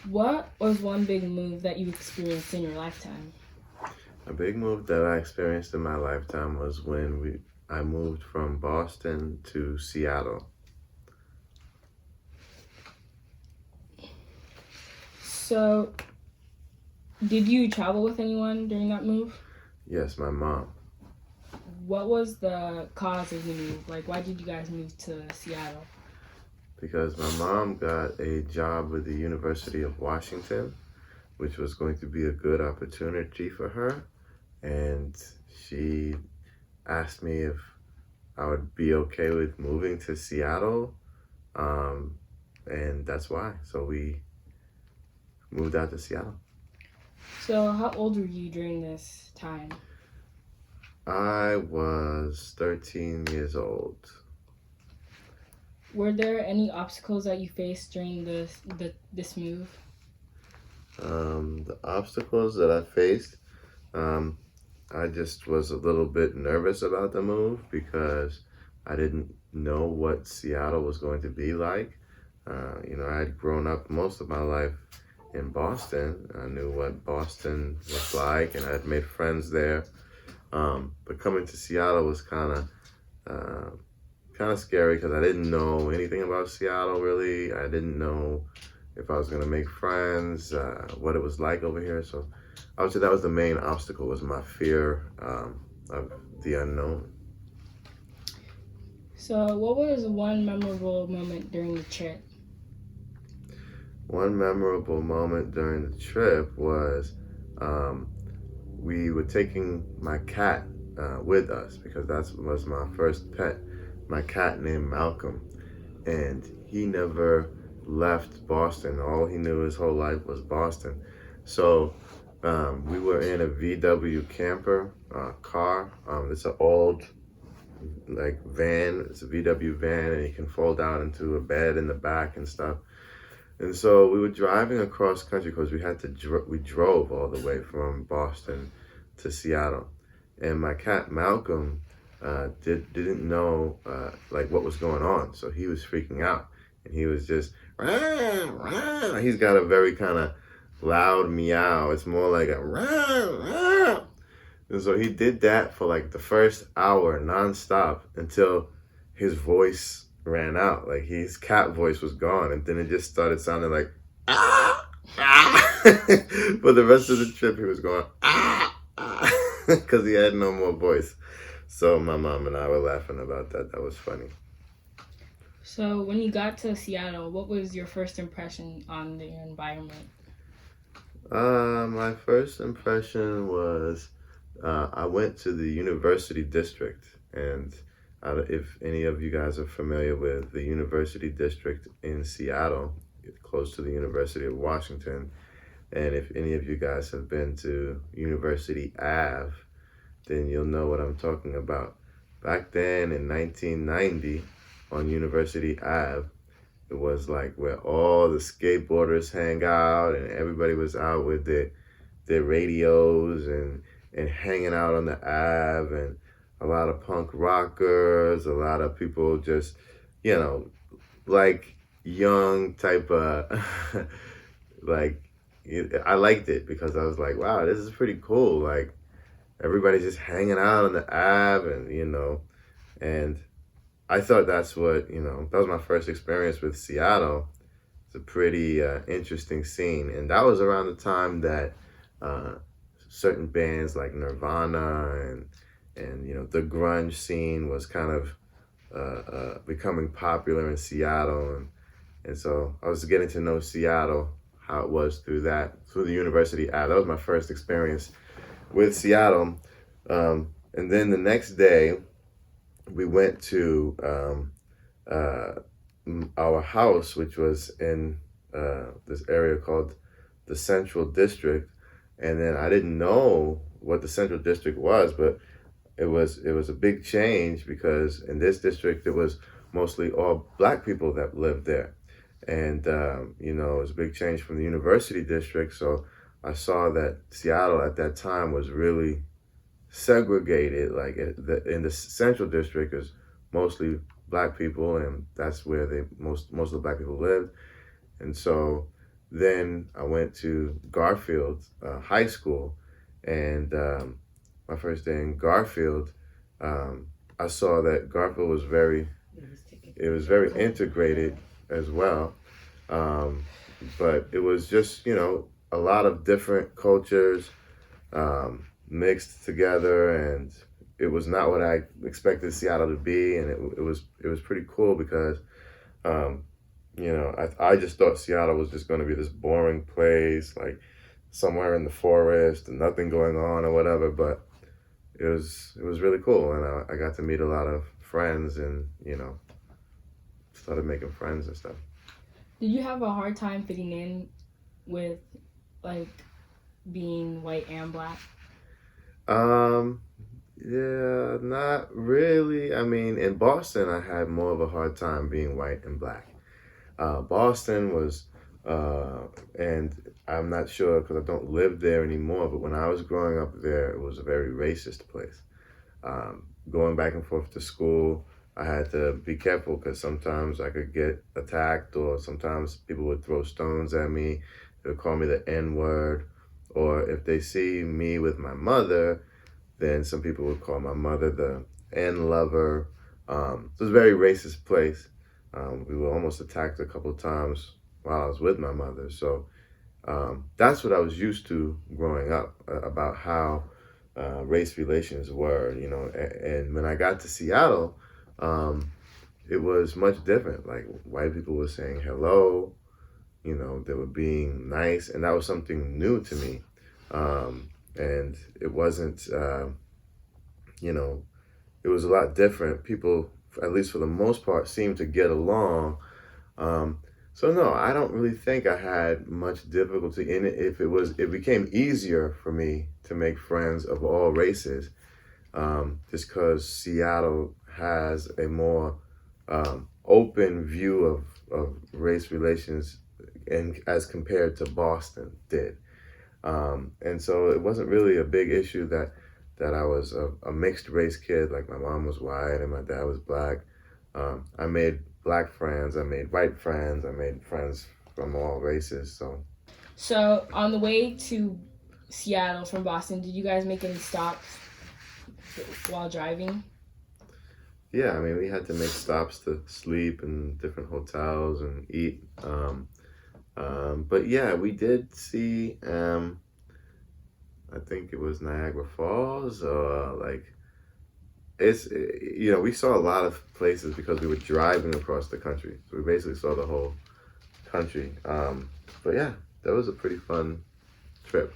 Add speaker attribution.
Speaker 1: What was one big move that you experienced in your lifetime?
Speaker 2: A big move that I experienced in my lifetime was when I moved from Boston to Seattle.
Speaker 1: So, did you travel with anyone during that move?
Speaker 2: Yes, my mom.
Speaker 1: What was the cause of the move? Like, why did you guys move to Seattle?
Speaker 2: Because my mom got a job with the University of Washington, which was going to be a good opportunity for her. And she asked me if I would be okay with moving to Seattle. Um, and that's why. So we moved out to Seattle.
Speaker 1: So, how old were you during this time?
Speaker 2: I was 13 years old.
Speaker 1: Were there any obstacles that you faced during this move?
Speaker 2: The obstacles that I faced, um, I just was a little bit nervous about the move because I didn't know what Seattle was going to be like. I had grown up most of my life in Boston. I knew what Boston was like, and I had made friends there. But coming to Seattle was uh, kind of scary because I didn't know anything about Seattle really. I didn't know if I was gonna make friends, what it was like over here. So I would say that was the main obstacle, was my fear of the unknown.
Speaker 1: So, what was one memorable moment during the trip?
Speaker 2: One memorable moment during the trip was um, we were taking my cat with us because that was my first pet, my cat named Malcolm. And he never left Boston. All he knew his whole life was Boston. So we were in a VW camper car. It's an old like van. It's a VW van, and it can fold out into a bed in the back and stuff. And so we were driving across country because we drove all the way from Boston to Seattle, and my cat Malcolm didn't know like what was going on, so he was freaking out, and he was just rah, rah. He's got a very kind of loud meow. It's more like a rah, rah. And so he did that for like the first hour nonstop until his voice ran out. Like his cat voice was gone, and then it just started sounding like ah, ah. For the rest of the trip, he was going ah, ah, because he had no more voice. So my mom and I were laughing about that. That was funny.
Speaker 1: So, when you got to Seattle, what was your first impression on the environment?
Speaker 2: My first impression was I went to the University District, and if any of you guys are familiar with the University District in Seattle, it's close to the University of Washington, and if any of you guys have been to University Ave, then you'll know what I'm talking about. Back then in 1990, on University Ave, it was like where all the skateboarders hang out, and everybody was out with their radios and hanging out on the Ave, and a lot of punk rockers, a lot of people just, you know, like young type of like I liked it because I was like, wow, this is pretty cool. Like everybody's just hanging out on the Ave, and and I thought that's what, that was my first experience with Seattle. It's a pretty interesting scene. And that was around the time that uh, certain bands like Nirvana and the grunge scene was kind of becoming popular in Seattle. And so I was getting to know Seattle, how it was through the university app. That was my first experience with Seattle. And then the next day, we went to uh, our house, which was in this area called the Central District, and then I didn't know what the Central District was, but it was a big change because in this district it was mostly all black people that lived there, and it was a big change from the University District. So I saw that Seattle at that time was really segregated. Like in the Central District is mostly black people, and that's where most of the black people lived. And so then I went to Garfield High School, and my first day in Garfield, I saw that Garfield was very integrated as well. Um, but it was just, a lot of different cultures mixed together, and it was not what I expected Seattle to be, and it was pretty cool because um, I just thought Seattle was just going to be this boring place, like somewhere in the forest and nothing going on or whatever. But it was really cool, and I got to meet a lot of friends, and started making friends and stuff.
Speaker 1: Did you have a hard time fitting in with like being white and black?
Speaker 2: Um, yeah, not really. I mean, in Boston, I had more of a hard time being white and black. Boston was, and I'm not sure because I don't live there anymore, but when I was growing up there, it was a very racist place. Going back and forth to school, I had to be careful because sometimes I could get attacked, or sometimes people would throw stones at me. They would call me the N word, or if they see me with my mother, then some people would call my mother the N lover. So it was a very racist place. We were almost attacked a couple of times while I was with my mother. So that's what I was used to growing up about how race relations were, and when I got to Seattle, it was much different. Like white people were saying hello, they were being nice, and that was something new to me. And it wasn't, it was a lot different. People, at least for the most part, seemed to get along. So no, I don't really think I had much difficulty in it. It became easier for me to make friends of all races, just because Seattle has a more open view of race relations, and as compared to Boston did. And so it wasn't really a big issue that I was a mixed race kid. Like my mom was white and my dad was black. I made black friends, I made white friends, I made friends from all races.
Speaker 1: So on the way to Seattle from Boston, did you guys make any stops while driving?
Speaker 2: Yeah, I mean, we had to make stops to sleep in different hotels and eat. But yeah, we did see, I think it was Niagara Falls, we saw a lot of places because we were driving across the country. So we basically saw the whole country. But yeah, that was a pretty fun trip.